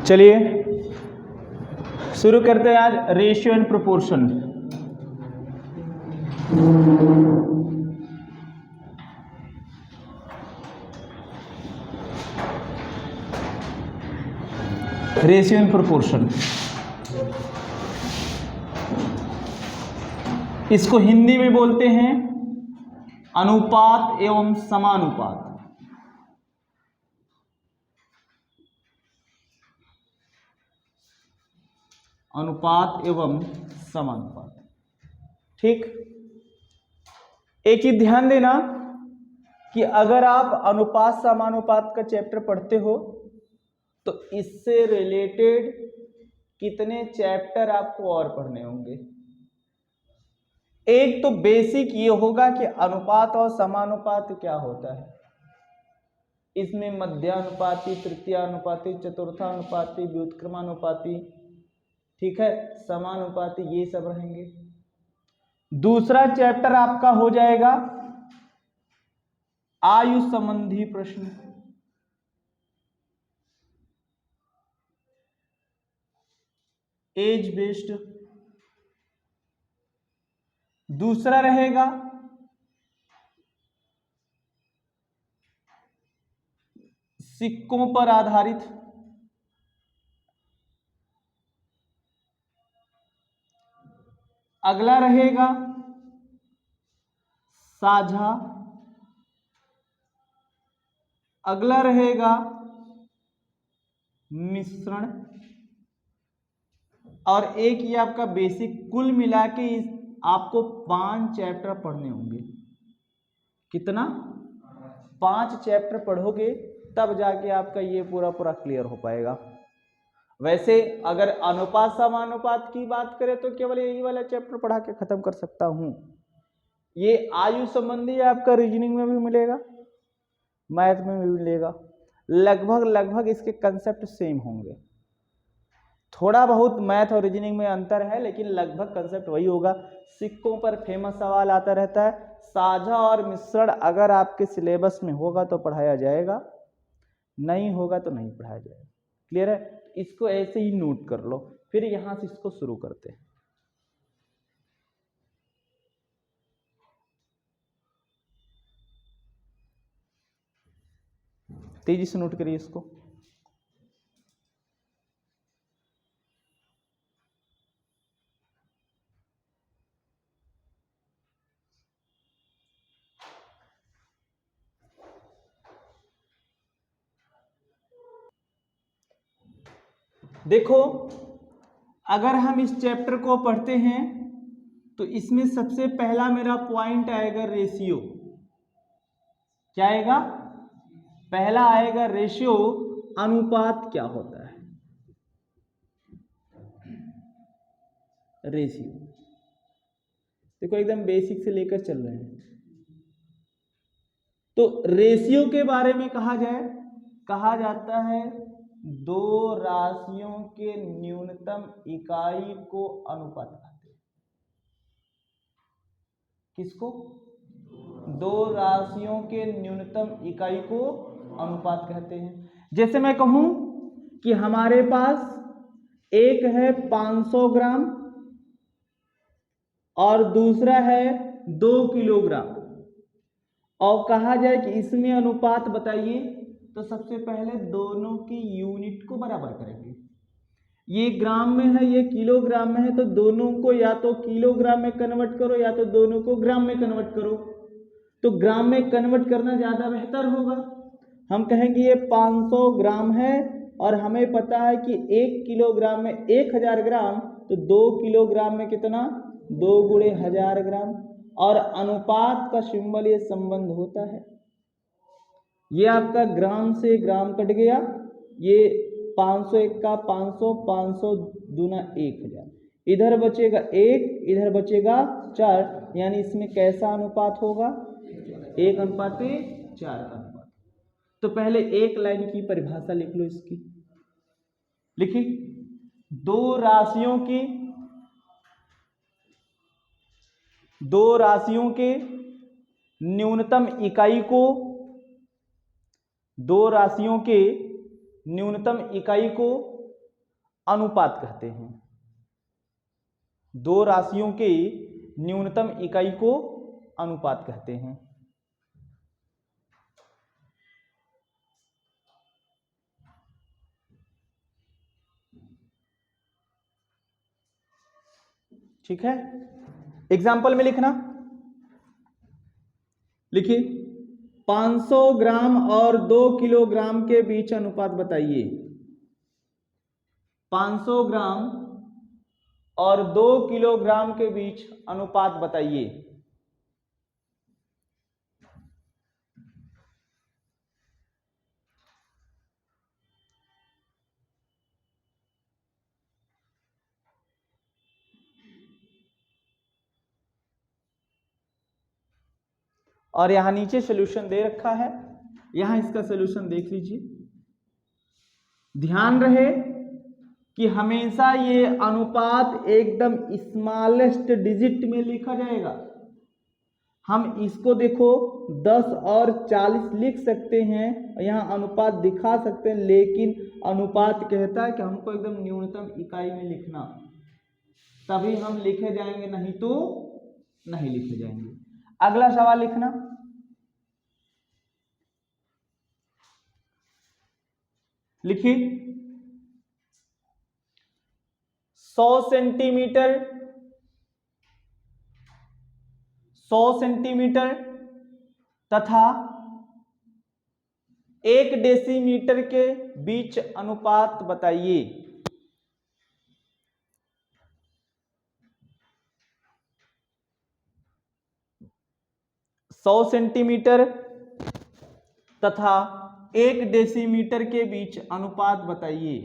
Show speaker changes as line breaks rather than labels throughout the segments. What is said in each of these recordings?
चलिए शुरू करते हैं आज ratio and proportion. Ratio and proportion, इसको हिंदी में बोलते हैं अनुपात एवं समानुपात। अनुपात एवं समानुपात, ठीक। एक ही ध्यान देना कि अगर आप अनुपात समानुपात का चैप्टर पढ़ते हो तो इससे रिलेटेड कितने चैप्टर आपको और पढ़ने होंगे। एक तो बेसिक ये होगा कि अनुपात और समानुपात क्या होता है, इसमें मध्यानुपाती, तृतीयानुपाती, चतुर्थानुपाती, व्युत्क्रमानुपाती, ठीक है, समानुपाती, ये सब रहेंगे। दूसरा चैप्टर आपका हो जाएगा आयु संबंधी प्रश्न, एज बेस्ड। दूसरा रहेगा सिक्कों पर आधारित। अगला रहेगा साझा। अगला रहेगा मिश्रण। और एक ये आपका बेसिक। कुल मिला के आपको 5 चैप्टर पढ़ने होंगे। कितना? 5 चैप्टर पढ़ोगे तब जाके आपका ये पूरा क्लियर हो पाएगा। वैसे अगर अनुपात समानुपात की बात करें तो केवल यही वाला चैप्टर पढ़ा के खत्म कर सकता हूं। ये आयु संबंधी आपका रीजनिंग में भी मिलेगा, मैथ में भी मिलेगा। लगभग इसके कंसेप्ट सेम होंगे। थोड़ा बहुत मैथ और रीजनिंग में अंतर है, लेकिन लगभग कंसेप्ट वही होगा। सिक्कों पर फेमस सवाल आता रहता है। साझा और मिश्रण अगर आपके सिलेबस में होगा तो पढ़ाया जाएगा, नहीं होगा तो नहीं पढ़ाया जाएगा। क्लियर है? इसको ऐसे ही नोट कर लो, फिर यहां से इसको शुरू करते हैं। तेजी से नोट करिए इसको। देखो, अगर हम इस चैप्टर को पढ़ते हैं तो इसमें सबसे पहला मेरा पॉइंट आएगा रेशियो। क्या आएगा? पहला आएगा रेशियो। अनुपात क्या होता है? रेशियो देखो एकदम बेसिक से लेकर चल रहे हैं। तो रेशियो के बारे में कहा जाता है दो राशियों के न्यूनतम इकाई को अनुपात कहते हैं। किसको? दो राशियों के न्यूनतम इकाई को अनुपात कहते हैं। जैसे मैं कहूं कि हमारे पास एक है 500 ग्राम और दूसरा है 2 किलोग्राम, और कहा जाए कि इसमें अनुपात बताइए, तो सबसे पहले दोनों की यूनिट को बराबर करेंगे। ये ग्राम में है, ये किलोग्राम में है, तो दोनों को या तो किलोग्राम में कन्वर्ट करो या तो दोनों को ग्राम में कन्वर्ट करो। तो ग्राम में कन्वर्ट करना ज़्यादा बेहतर होगा। हम कहेंगे ये 500 ग्राम है और हमें पता है कि 1 किलोग्राम में 1000 ग्राम, तो 2 किलोग्राम में कितना? 2 गुणे 1000 ग्राम। और अनुपात का सिंबल ये संबंध होता है। ये आपका ग्राम से ग्राम कट गया, ये 501 का 500, 500 दूना 1000, इधर बचेगा 1, इधर बचेगा 4, यानी इसमें कैसा अनुपात होगा? 1:4 का अनुपात। तो पहले एक लाइन की परिभाषा लिख लो इसकी। लिखी? दो राशियों के न्यूनतम इकाई को, दो राशियों के न्यूनतम इकाई को अनुपात कहते हैं। दो राशियों के न्यूनतम इकाई को अनुपात कहते हैं। ठीक है, एग्जाम्पल में लिखना, लिखिए 500 ग्राम और 2 किलोग्राम के बीच अनुपात बताइए। 500 ग्राम और 2 किलोग्राम के बीच अनुपात बताइए। और यहां नीचे सॉल्यूशन दे रखा है, यहां इसका सॉल्यूशन देख लीजिए। ध्यान रहे कि हमेशा ये अनुपात एकदम स्मॉलेस्ट डिजिट में लिखा जाएगा। हम इसको देखो 10 और 40 लिख सकते हैं, यहाँ अनुपात दिखा सकते हैं, लेकिन अनुपात कहता है कि हमको एकदम न्यूनतम इकाई में लिखना, तभी हम लिखे जाएंगे, नहीं तो नहीं लिखे जाएंगे। अगला सवाल लिखना, लिखिए 100 सेंटीमीटर तथा 1 डेसीमीटर के बीच अनुपात बताइए। 100 सेंटीमीटर तथा 1 डेसीमीटर के बीच अनुपात बताइए।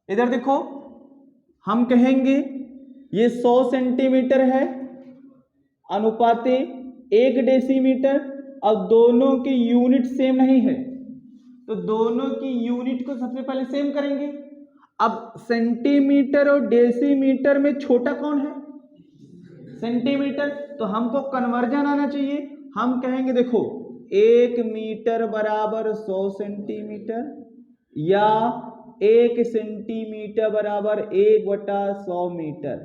इधर देखो, हम कहेंगे ये 100 सेंटीमीटर है, अनुपाते 1 डेसीमीटर, अब दोनों की यूनिट सेम नहीं है, तो दोनों की यूनिट को सबसे पहले सेम करेंगे। अब सेंटीमीटर और डेसीमीटर में छोटा कौन है? सेंटीमीटर, तो हमको कन्वर्जन आना चाहिए। हम कहेंगे देखो 1 मीटर बराबर 100 सेंटीमीटर, या 1 सेंटीमीटर बराबर 1/100 मीटर।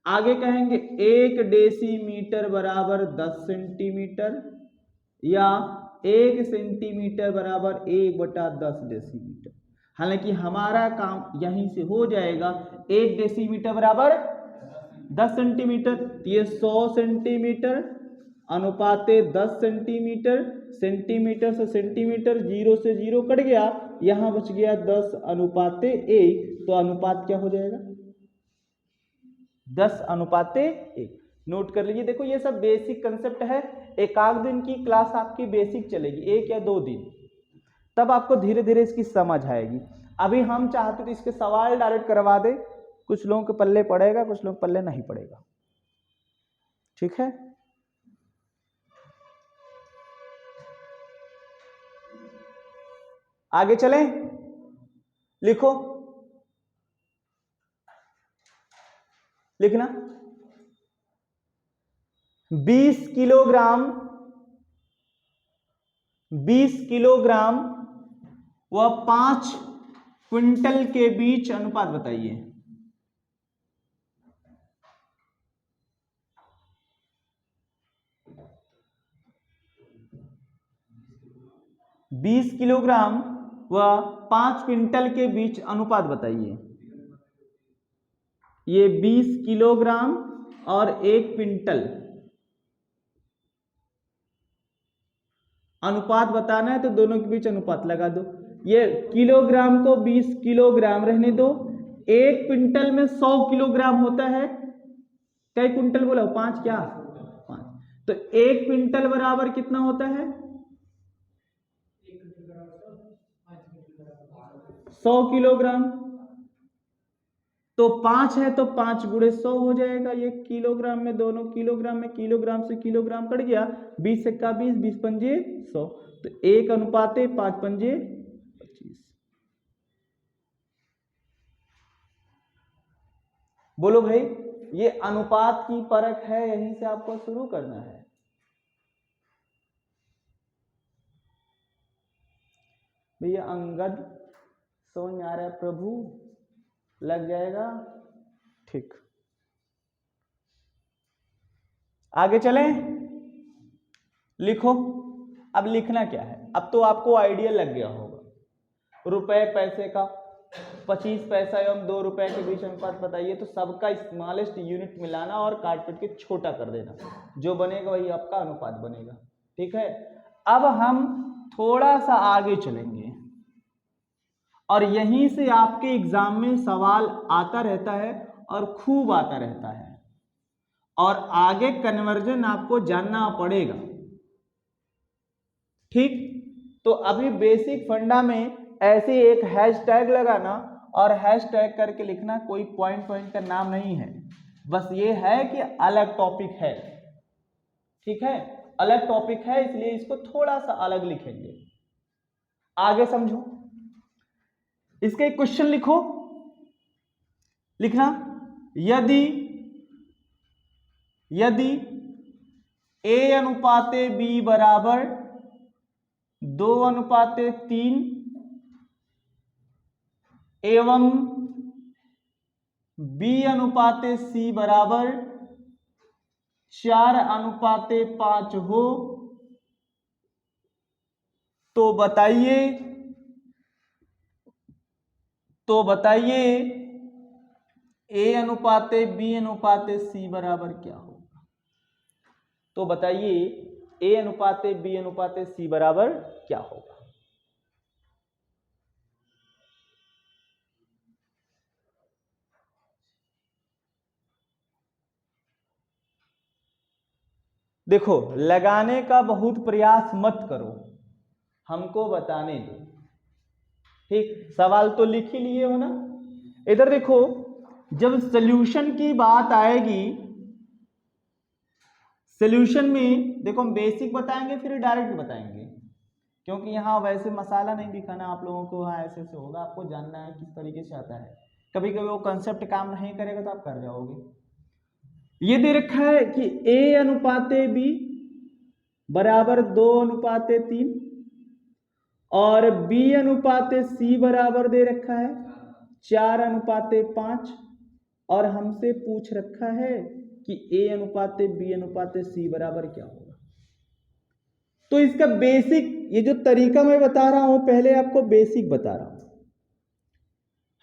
आगे कहेंगे 1 डेसीमीटर बराबर 10 सेंटीमीटर, या 1 सेंटीमीटर बराबर 1/10 डेसीमीटर। हालांकि हमारा काम यहीं से हो जाएगा। 1 डेसीमीटर बराबर 10 सेंटीमीटर, ये 100 सेंटीमीटर अनुपाते 10 सेंटीमीटर, सेंटीमीटर से सेंटीमीटर, 0 से 0 कट गया, यहां बच गया 10 अनुपाते 1, तो अनुपात क्या हो जाएगा? 10 अनुपाते 1। नोट कर लीजिए। देखो ये सब बेसिक कंसेप्ट है, एक आध दिन की क्लास आपकी बेसिक चलेगी, 1 या 2 दिन, तब आपको धीरे धीरे इसकी समझ आएगी। अभी हम चाहते तो इसके सवाल डायरेक्ट करवा दे, कुछ लोगों के पल्ले पड़ेगा, कुछ लोग पल्ले नहीं पड़ेगा। ठीक है, आगे चलें। लिखो, लिखना 20 किलोग्राम व 5 क्विंटल के बीच अनुपात बताइए। 20 किलोग्राम व 5 क्विंटल के बीच अनुपात बताइए। ये 20 किलोग्राम और 1 क्विंटल, अनुपात बताना है तो दोनों के बीच अनुपात लगा दो। ये किलोग्राम को 20 किलोग्राम रहने दो, 1 क्विंटल में 100 किलोग्राम होता है। कई क्विंटल बोला? 5, क्या 5, तो 1 क्विंटल बराबर कितना होता है? 100 किलोग्राम। तो 5 है तो 5 गुणे 100 हो जाएगा। ये किलोग्राम में, दोनों किलोग्राम में, किलोग्राम से किलोग्राम कट गया, 20 एक्का 20, 20 पंजे 100, तो 1 अनुपाते 5 पंजे 25। बोलो भाई, ये अनुपात की परख है, यहीं से आपको शुरू करना है। भैया अंगद समझ में आ रहा है प्रभु? लग जाएगा? ठीक, आगे चलें। लिखो। अब लिखना क्या है, अब तो आपको आइडिया लग गया होगा। रुपए पैसे का 25 पैसा एवं 2 रुपए के बीच अनुपात बताइए, तो सबका स्मॉलेस्ट यूनिट मिलाना और काट पीट के छोटा कर देना, जो बनेगा वही आपका अनुपात बनेगा। ठीक है, अब हम थोड़ा सा आगे चलेंगे और यहीं से आपके एग्जाम में सवाल आता रहता है और खूब आता रहता है, और आगे कन्वर्जन आपको जानना पड़ेगा। ठीक, तो अभी बेसिक फंडा में ऐसे एक हैशटैग लगाना और हैशटैग करके लिखना, कोई पॉइंट का नाम नहीं है, बस ये है कि अलग टॉपिक है। ठीक है, अलग टॉपिक है, इसलिए इसको थोड़ा सा अलग लिखेंगे। आगे समझो, इसके एक क्वेश्चन लिखो। लिखना, यदि A अनुपाते B बराबर 2:3 एवं B अनुपाते C बराबर 4:5 हो, तो बताइए A अनुपाते B अनुपाते C बराबर क्या होगा? तो बताइए A अनुपाते B अनुपाते C बराबर क्या होगा? देखो, लगाने का बहुत प्रयास मत करो, हमको बताने दो। ठीक, सवाल तो लिख ही लिए हो ना। इधर देखो, जब सॉल्यूशन की बात आएगी, सॉल्यूशन में देखो हम बेसिक बताएंगे फिर डायरेक्ट बताएंगे, क्योंकि यहाँ वैसे मसाला नहीं दिखाना आप लोगों को। हाँ, ऐसे से होगा, आपको जानना है किस तरीके से आता है। कभी कभी वो कंसेप्ट काम नहीं करेगा तो आप कर जाओगे। ये दे रखा है कि A अनुपाते B बराबर 2:3 और B अनुपाते C बराबर दे रखा है 4:5, और हमसे पूछ रखा है कि A अनुपाते B अनुपाते C बराबर क्या होगा। तो इसका बेसिक, ये जो तरीका मैं बता रहा हूं, पहले आपको बेसिक बता रहा हूं।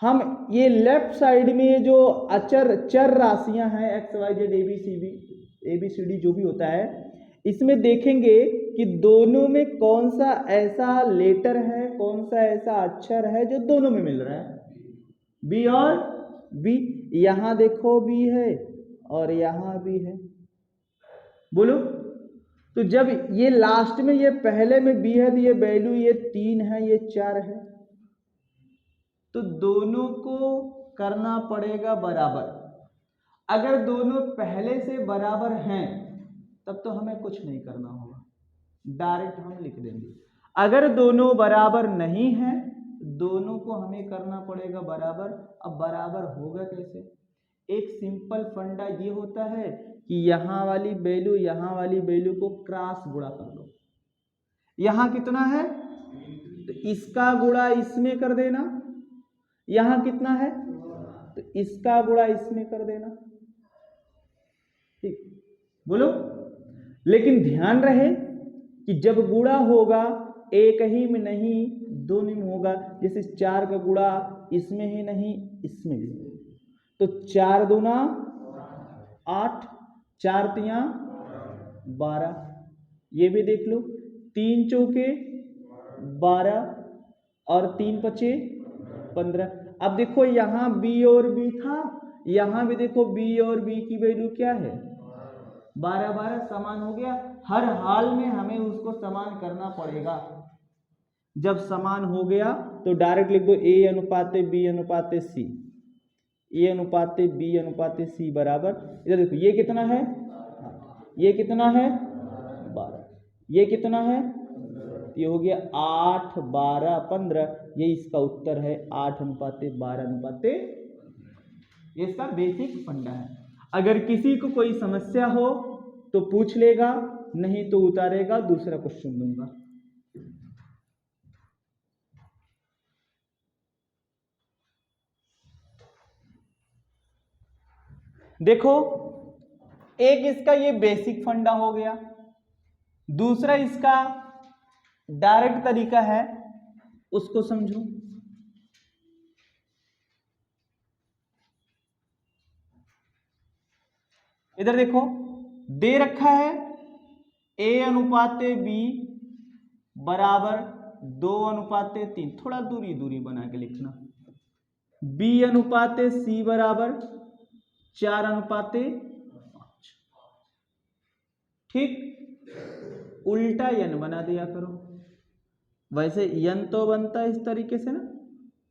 हम ये लेफ्ट साइड में जो चर राशियां हैं XYZ ABCD जो भी होता है, इसमें देखेंगे कि दोनों में कौन सा ऐसा लेटर है, कौन सा ऐसा अक्षर है जो दोनों में मिल रहा है, B और B। यहां देखो B है और यहां भी है, बोलो। तो जब ये लास्ट में, ये पहले में B है, तो ये वैल्यू ये 3 है, ये 4 है, तो दोनों को करना पड़ेगा बराबर। अगर दोनों पहले से बराबर हैं तब तो हमें कुछ नहीं करना होगा, डायरेक्ट हम लिख देंगे। अगर दोनों बराबर नहीं हैं, दोनों को हमें करना पड़ेगा बराबर। अब बराबर होगा कैसे? एक सिंपल फंडा ये होता है कि यहां वाली वैल्यू को क्रॉस गुणा कर लो। यहां कितना है तो इसका गुणा इसमें कर देना, यहां कितना है तो इसका गुणा इसमें कर देना। ठीक, बोलो। लेकिन ध्यान रहे कि जब गुणा होगा एक ही में नहीं, दोनों में होगा। जैसे 4 का गुणा इसमें ही नहीं, इसमें भी, तो 4 दूना 8, 4 तिया 12, ये भी देख लो। 3 चौके 12 और 3 पचे 15। अब देखो यहां B और B था, यहां भी देखो B और B की वैल्यू क्या है 12 12, समान हो गया। हर हाल में हमें उसको समान करना पड़ेगा। जब समान हो गया तो डायरेक्ट लिख दो A अनुपाते B अनुपाते C, A अनुपाते B अनुपाते C बराबर, इधर देखो ये कितना है, ये कितना है 12, ये कितना है, ये हो गया 8 12 15, ये इसका उत्तर है 8:12:। ये इसका बेसिक फंडा है। अगर किसी को कोई समस्या हो तो पूछ लेगा, नहीं तो उतारेगा, दूसरा क्वेश्चन दूंगा। देखो, एक इसका ये बेसिक फंडा हो गया, दूसरा इसका डायरेक्ट तरीका है, उसको समझो। इधर देखो, दे रखा है A अनुपाते B बराबर 2:3, थोड़ा दूरी दूरी बना के लिखना। B अनुपाते C बराबर 4:5। ठीक, उल्टा n बना दिया करो। वैसे n तो बनता है इस तरीके से ना,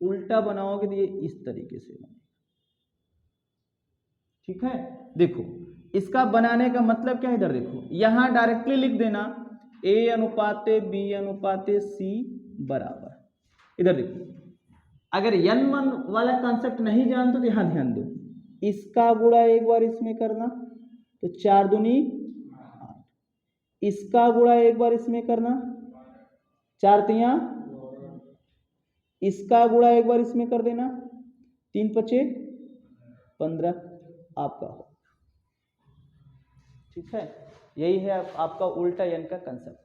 उल्टा बनाओगे तो ये इस तरीके से बनेगा। ठीक है, देखो इसका बनाने का मतलब क्या है, इधर देखो, यहां डायरेक्टली लिख देना A अनुपाते B अनुपाते C बराबर, इधर देखो, अगर n मन वाला कॉन्सेप्ट नहीं जानते तो यहां ध्यान दो, इसका गुणा एक बार इसमें करना तो 4 दूनी 8, इसका गुणा एक बार इसमें करना 4 तिया, इसका गुणा एक बार इसमें कर देना 3 पचे 15, आपका हो। ठीक है, यही है आपका उल्टा n का कंसेप्ट।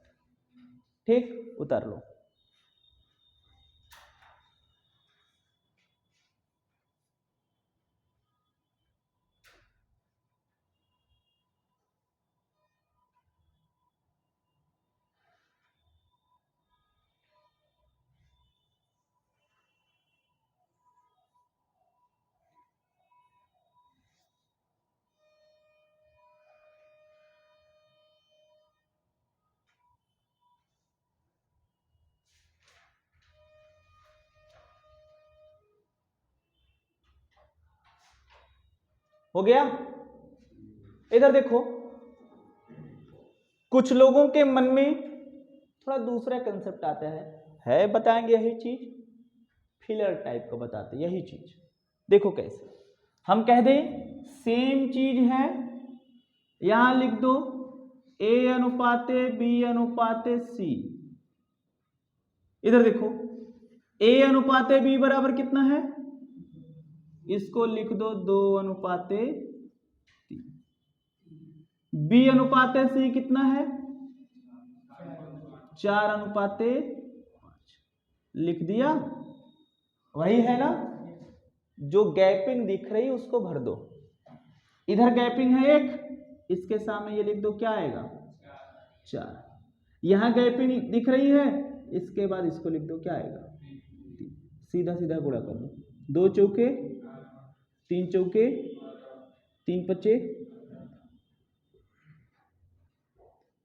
ठीक, उतार लो। हो गया। इधर देखो, कुछ लोगों के मन में थोड़ा दूसरा कंसेप्ट आता है बताएंगे यही चीज, फिलर टाइप का बताते यही चीज। देखो कैसे, हम कह दें सेम चीज है, यहां लिख दो A अनुपाते B अनुपाते C। इधर देखो, A अनुपाते B बराबर कितना है, इसको लिख दो 2:3। B अनुपाते C कितना है, 4:5, लिख दिया। वही है ना, जो गैपिंग दिख रही उसको भर दो। इधर गैपिंग है एक, इसके सामने ये लिख दो, क्या आएगा 4। यहां गैपिंग दिख रही है, इसके बाद इसको लिख दो, क्या आएगा 3। सीधा सीधा गुणा कर दो, 2 चौके 3 चौके 3 पचे,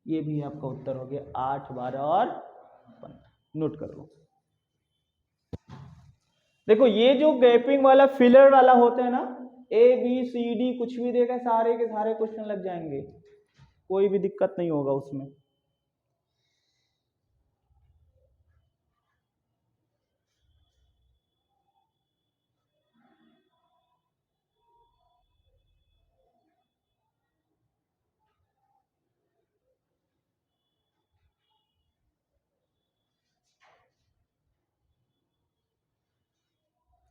ये भी आपका उत्तर हो गया 8, 12 और 15। नोट कर लो। देखो, ये जो गैपिंग वाला फिलर वाला होता है ना, A B C D कुछ भी देगा, सारे के सारे क्वेश्चन लग जाएंगे, कोई भी दिक्कत नहीं होगा उसमें।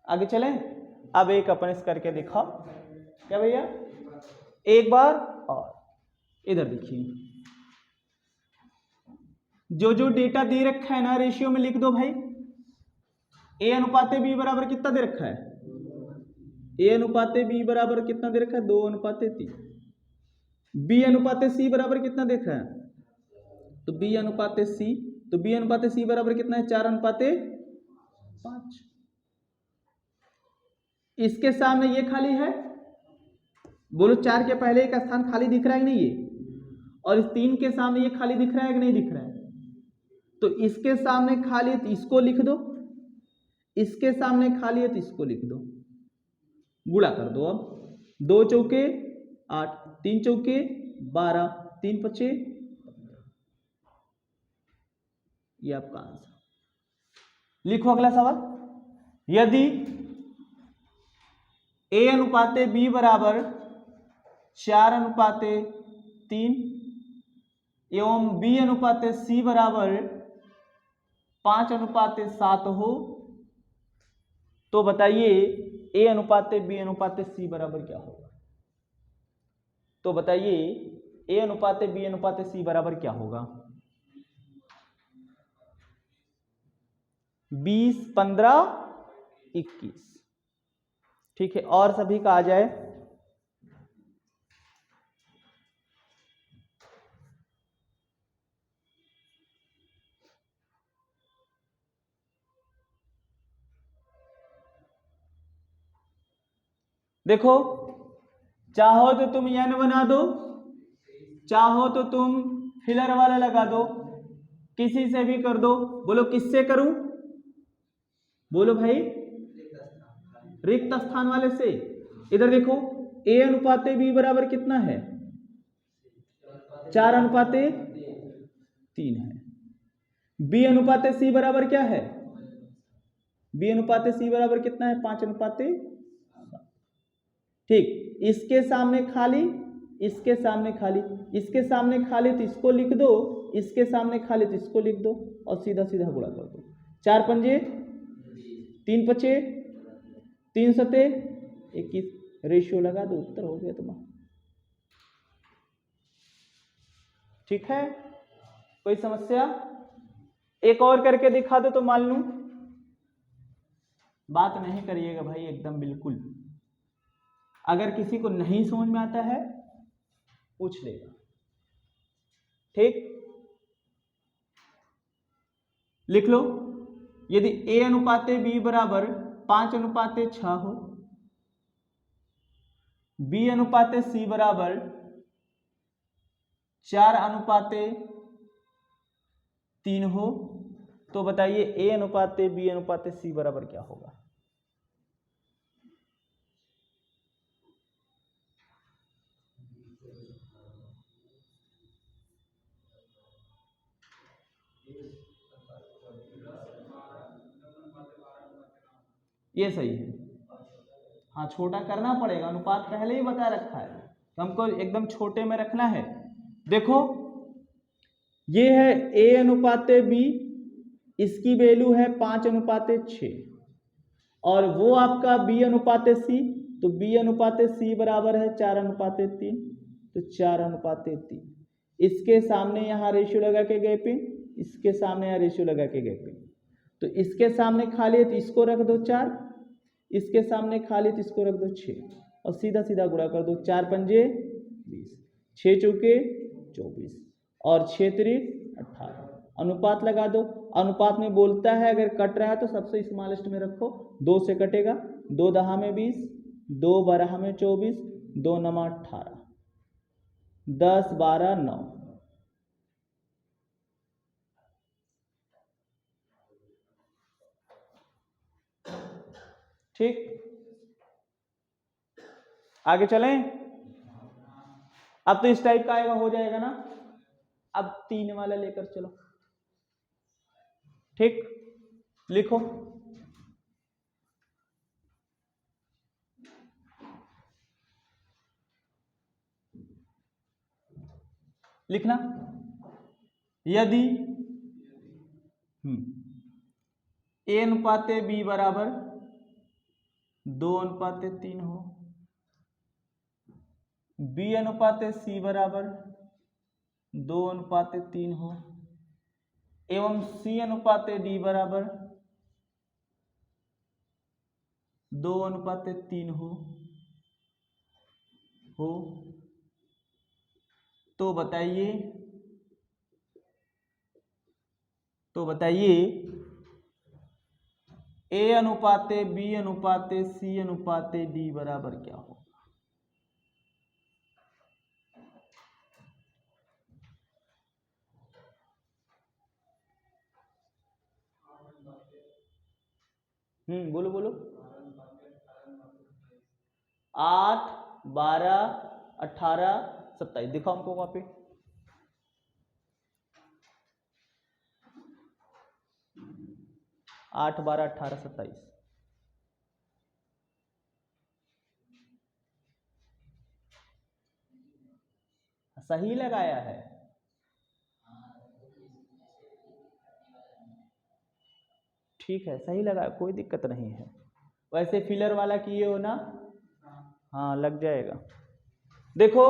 आगे चलें, अब एक अपन इस करके दिखाओ, क्या भैया, एक बार और। इधर देखिए, जो जो डेटा दे रखा है ना, रेशियो में लिख दो भाई। A अनुपाते B बराबर कितना दे रखा है, A अनुपाते B बराबर कितना दे रखा है, 2:3। B अनुपाते C बराबर कितना देख रहा है, तो B अनुपाते C, तो B अनुपाते C बराबर कितना है, 4:5। इसके सामने ये खाली है, बोलो 4 के पहले एक स्थान खाली दिख रहा है कि नहीं ये, और इस 3 के सामने ये खाली दिख रहा है कि नहीं दिख रहा है, तो इसके सामने खाली है तो इसको लिख दो, इसके सामने खाली है तो इसको लिख दो, गुणा कर दो। अब 2 चौके 8, 3 चौके 12, 3 पचे, ये आपका आंसर। लिखो अगला सवाल, यदि A अनुपाते B बराबर 4:3 एवं B अनुपाते C बराबर 5:7 हो, तो बताइए A अनुपाते B अनुपाते C बराबर क्या होगा। तो बताइए ए अनुपात बी अनुपात सी बराबर क्या होगा? 20, 15, 21। ठीक है, और सभी का आ जाए। देखो, चाहो तो तुम n बना दो, चाहो तो तुम फिलर वाला लगा दो, किसी से भी कर दो। बोलो किससे करूं? बोलो भाई, रिक्त स्थान वाले से। इधर देखो, ए अनुपात बी बराबर कितना है? 4 अनुपात 3 है। बी अनुपात सी बराबर क्या है? बी अनुपात सी बराबर कितना है? 5 अनुपात। ठीक, इसके सामने खाली, इसके सामने खाली, इसके सामने खाली तो इसको लिख दो, इसके सामने खाली तो इसको लिख दो और सीधा सीधा गुणा कर दो। 4 पंजे 3 पचे 3 सते 21, रेशियो लगा दो, उत्तर हो गया तुम्हारा। ठीक है, कोई समस्या? एक और करके दिखा दो तो मान लूं। बात नहीं करिएगा भाई एकदम बिल्कुल। अगर किसी को नहीं समझ में आता है पूछ लेगा। ठीक, लिख लो। यदि ए अनुपात बी बराबर 5 अनुपात 6 हो, बी अनुपात सी बराबर 4 अनुपात 3 हो, तो बताइए ए अनुपात बी अनुपात सी बराबर क्या होगा? ये सही है। हाँ, छोटा करना पड़ेगा, अनुपात पहले ही बता रखा है, हमको एकदम छोटे में रखना है। देखो, ये है ए अनुपात बी, इसकी वैल्यू है 5 अनुपात 6, और वो आपका बी अनुपात सी, तो बी अनुपात सी बराबर है 4 अनुपात 3, तो 4 अनुपात 3। इसके सामने यहाँ रेशियो लगा के गए पिन, इसके सामने यहाँ रेशियो लगा के गए पिन, तो इसके सामने खाली है तो इसको रख दो 4, इसके सामने खाली तो इसको रख दो 6, और सीधा सीधा गुणा कर दो। 4 पंजे 20, 6 चौके 24, और 6 त्रिक 18। अनुपात लगा दो। अनुपात में बोलता है अगर कट रहा है तो सबसे स्मॉलेस्ट में रखो, 2 से कटेगा, 2 दहा में 20, 2 बारह में 24, 2 नमा 18, 10 12 9। ठीक, आगे चलें। अब तो इस टाइप का आएगा, हो जाएगा ना। अब 3 वाला लेकर चलो। ठीक, लिखो। लिखना, यदि ए अनुपात बी बराबर 2 अनुपात 3 हो, बी अनुपात सी बराबर 2 अनुपात 3 हो, एवं सी अनुपात डी बराबर 2 अनुपात 3 हो, तो बताइए ए अनुपात बी अनुपात सी अनुपात डी बराबर क्या हो? बोलो बोलो। 8 12 18 27, दिखाओ हमको वहां पे। 8 12 18 27, सही लगाया है। ठीक है, सही लगा, कोई दिक्कत नहीं है। वैसे फिलर वाला किए हो ना? हाँ, लग जाएगा। देखो,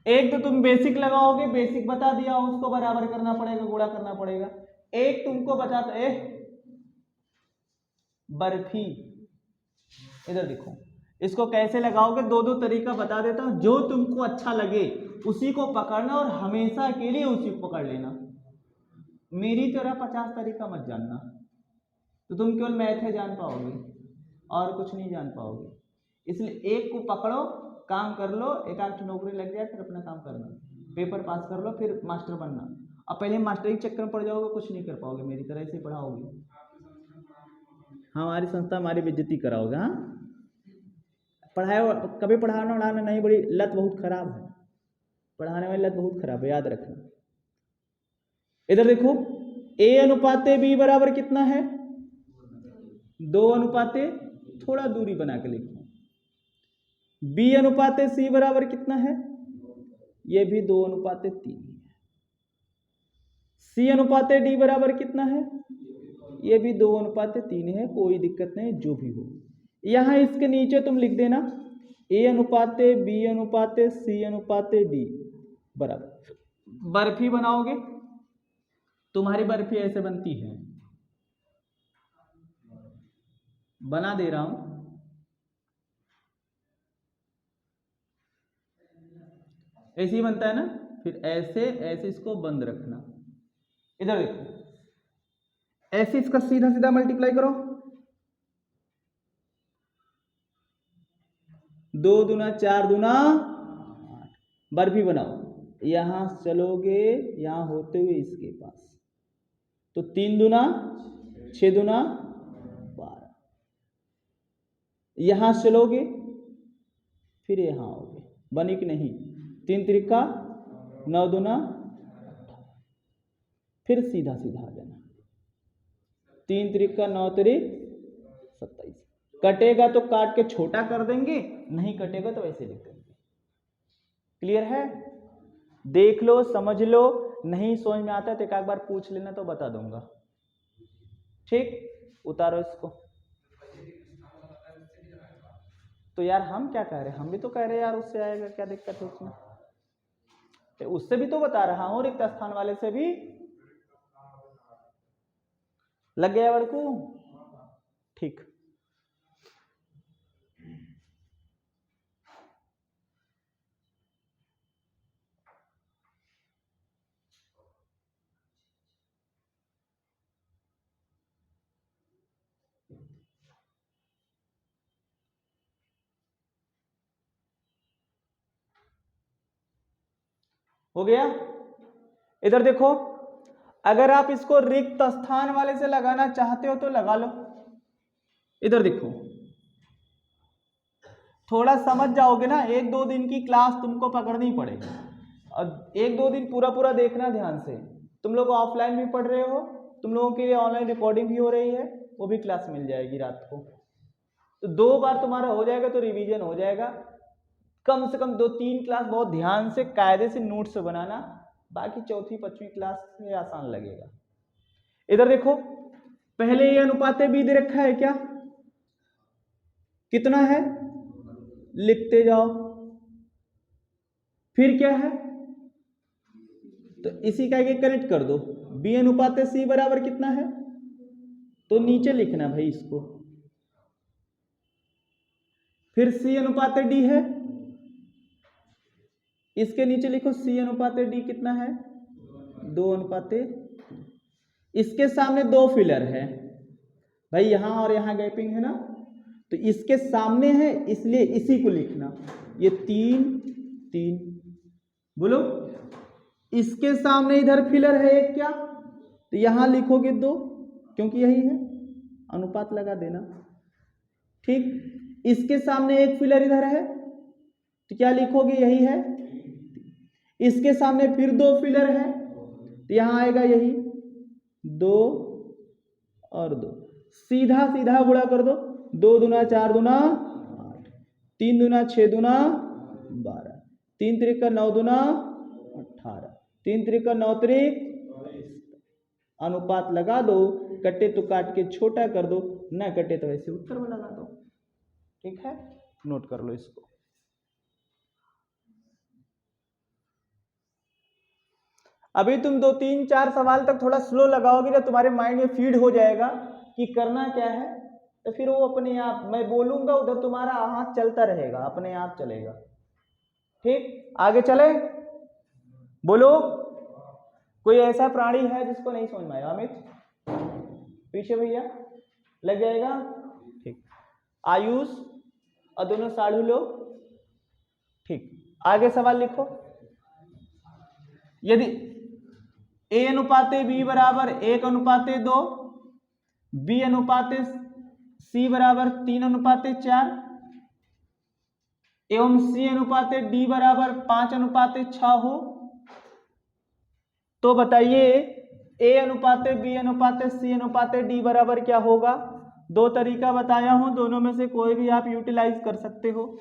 एक तो तुम बेसिक लगाओगे, बेसिक बता दिया, उसको बराबर करना पड़ेगा, गुणा करना पड़ेगा। एक तुमको बताता बर्फी, इधर देखो, इसको कैसे लगाओगे, दो दो तरीका बता देता हूं, जो तुमको अच्छा लगे उसी को पकड़ना और हमेशा के लिए उसी को पकड़ लेना। मेरी तरह 50 तरीका मत जानना, तो तुम केवल मैथ है जान पाओगे और कुछ नहीं जान पाओगे। इसलिए एक को पकड़ो, काम कर लो, एक आध नौकरी लग जाए, फिर अपना काम करना, पेपर पास कर लो, फिर मास्टर बनना। अब पहले मास्टरी के चक्कर में पड़ जाओगे, कुछ नहीं कर पाओगे, मेरी तरह ऐसे पढ़ाओगे। हमारी संस्था हमारी बेइज्जती कराओगे। हाँ, पढ़ाए कभी पढ़ाना उड़ाना नहीं, बड़ी लत बहुत खराब है, पढ़ाने वाली लत बहुत खराब है, याद रखना। इधर देखो, ए अनुपाते बी बराबर कितना है, 2 अनुपाते, थोड़ा दूरी बना के लिखो। बी अनुपाते सी बराबर कितना है, ये भी 2 अनुपाते 3 है। सी अनुपाते डी बराबर कितना है, ये भी 2 अनुपाते 3 है, कोई दिक्कत नहीं, जो भी हो। यहां इसके नीचे तुम लिख देना ए अनुपाते बी अनुपाते सी अनुपाते डी बराबर। बर्फी बनाओगे, तुम्हारी बर्फी ऐसे बनती है, बना दे रहा हूं, ऐसे ही बनता है ना, फिर ऐसे ऐसे इसको बंद रखना। इधर देखो, ऐसे इसका सीधा सीधा मल्टीप्लाई करो, 2 दूना 4 दूना 8, बर्फी बनाओ, यहां चलोगे, यहां होते हुए इसके पास, तो 3 दूना 6 दूना 12, यहां चलोगे, फिर यहां आओगे, बनी कि नहीं, 3 त्रिका 9 दूना, फिर सीधा सीधा आ जाना, 3 त्रिका 9 त्रिक 27, कटेगा तो काट के छोटा कर देंगे, नहीं कटेगा तो ऐसे लिख देंगे। क्लियर है, देख लो, समझ लो, नहीं समझ में आता तो एक बार पूछ लेना, तो बता दूंगा। ठीक, उतारो इसको। तो यार हम क्या कह रहे हैं, हम भी तो कह रहे हैं यार उससे आएगा, क्या दिक्कत है उसमें, तो उससे भी तो बता रहा हूं, रिक्त स्थान वाले से भी लग गया वर्ड को। ठीक, हो गया। इधर देखो, अगर आप इसको रिक्त स्थान वाले से लगाना चाहते हो तो लगा लो। इधर देखो, थोड़ा समझ जाओगे ना, 1-2 दिन की क्लास तुमको पकड़नी पड़ेगी, और 1-2 दिन पूरा पूरा देखना ध्यान से। तुम लोग ऑफलाइन भी पढ़ रहे हो, तुम लोगों के लिए ऑनलाइन रिकॉर्डिंग भी हो रही है, वो भी क्लास मिल जाएगी रात को, तो 2 बार तुम्हारा हो जाएगा, तो रिवीजन हो जाएगा। कम से कम 2-3 क्लास बहुत ध्यान से कायदे से नोट्स बनाना, बाकी चौथी 5वीं क्लास में आसान लगेगा। इधर देखो, पहले ये अनुपाते बी दे रखा है क्या, कितना है, लिखते जाओ, फिर क्या है, तो इसी का एक कनेक्ट कर दो, बी अनुपाते सी बराबर कितना है, तो नीचे लिखना भाई इसको, फिर सी अनुपाते डी है, इसके नीचे लिखो सी अनुपाते डी कितना है, 2 अनुपाते, इसके सामने 2 फिलर है भाई, यहां और यहां गैपिंग है ना, तो इसके सामने है, इसलिए इसी को लिखना, ये 3 3, बोलो, इसके सामने इधर फिलर है एक क्या, तो यहां लिखोगे 2, क्योंकि यही है, अनुपात लगा देना। ठीक, इसके सामने एक फिलर इधर है, तो क्या लिखोगे, यही है। इसके सामने फिर 2 फिलर है, तो यहां आएगा यही 2 और 2, सीधा सीधा गुणा कर दो, 2 दूना 4 दूना 8, 3 दूना 6 दूना 12, 3 त्रिक 9 दूना 18, 3 त्रिक 9 त्रिक, अनुपात लगा दो, कटे तो काट के छोटा कर दो, ना कटे तो ऐसे उत्तर में लगा दो। ठीक है, नोट कर लो इसको। अभी तुम 2 3 4 सवाल तक थोड़ा स्लो लगाओगे ना, तुम्हारे माइंड में फीड हो जाएगा कि करना क्या है, तो फिर वो अपने आप, मैं बोलूंगा उधर तुम्हारा हाथ चलता रहेगा, अपने आप चलेगा। ठीक, आगे चले, बोलो। कोई ऐसा प्राणी है जिसको नहीं समझ में आया? अमित पीछे भैया लग जाएगा। ठीक, आयुष और दोनों साढ़ू लोग। ठीक, आगे सवाल लिखो। यदि A अनुपाते B बराबर 1:2, B अनुपाते C बराबर 3:4 एवं C अनुपाते D बराबर 5:6 हो, तो बताइए A अनुपाते B अनुपाते C अनुपाते D बराबर क्या होगा? 2 तरीका बताया हूं, दोनों में से कोई भी आप यूटिलाइज कर सकते हो।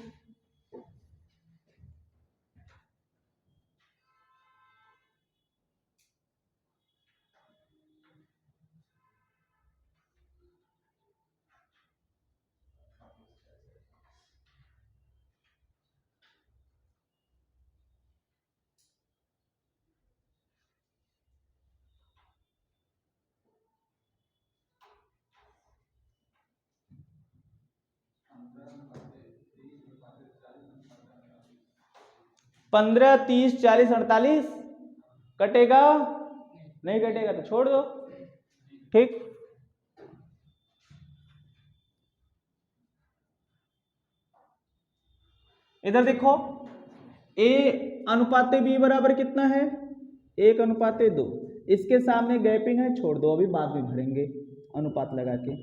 पंद्रह 30 40 48 कटेगा? नहीं कटेगा तो छोड़ दो। ठीक, इधर देखो, A अनुपाते B बराबर कितना है? 1:2। इसके सामने गैपिंग है, छोड़ दो, अभी बाद में भरेंगे अनुपात लगा के।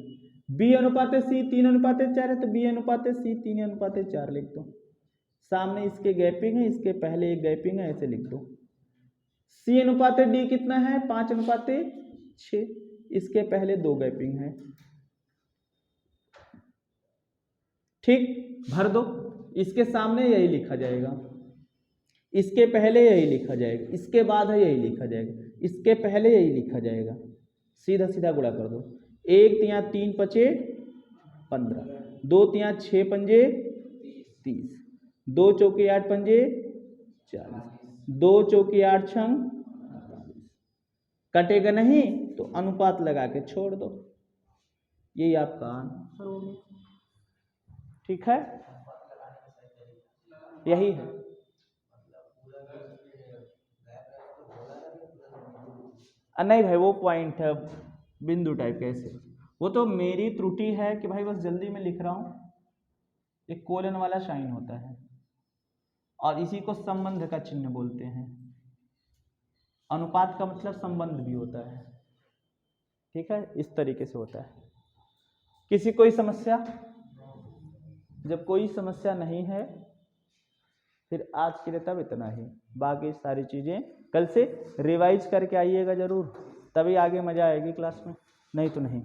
B अनुपाते C 3:4 है, तो B अनुपाते C 3:4 लिख दो। सामने इसके गैपिंग है, इसके पहले एक गैपिंग है, ऐसे लिख दो। C अनुपाते D कितना है? 5:6, इसके पहले 2 गैपिंग है। ठीक, भर दो। इसके सामने यही लिखा जाएगा, इसके पहले यही लिखा जाएगा, इसके बाद है यही लिखा जाएगा, इसके पहले यही लिखा जाएगा। सीधा सीधा गुणा कर दो। 1 तिया 3 5 15, 2 तिया 6 5 30, 2 चौके 8 5 40, 2 चौके 8 6 48। कटेगा नहीं तो अनुपात लगा के छोड़ दो, यही आपका आंसर हो गया। ठीक है, यही है। नहीं भाई, वो पॉइंट है, बिंदु टाइप कैसे, वो तो मेरी त्रुटि है कि भाई बस जल्दी में लिख रहा हूँ। एक कोलन वाला साइन होता है और इसी को संबंध का चिन्ह बोलते हैं। अनुपात का मतलब संबंध भी होता है। ठीक है, इस तरीके से होता है। किसी कोई समस्या? जब कोई समस्या नहीं है फिर आज के लिए तब इतना ही। बाकी सारी चीज़ें कल से रिवाइज करके आइएगा जरूर, तभी आगे मज़ा आएगी क्लास में, नहीं तो नहीं।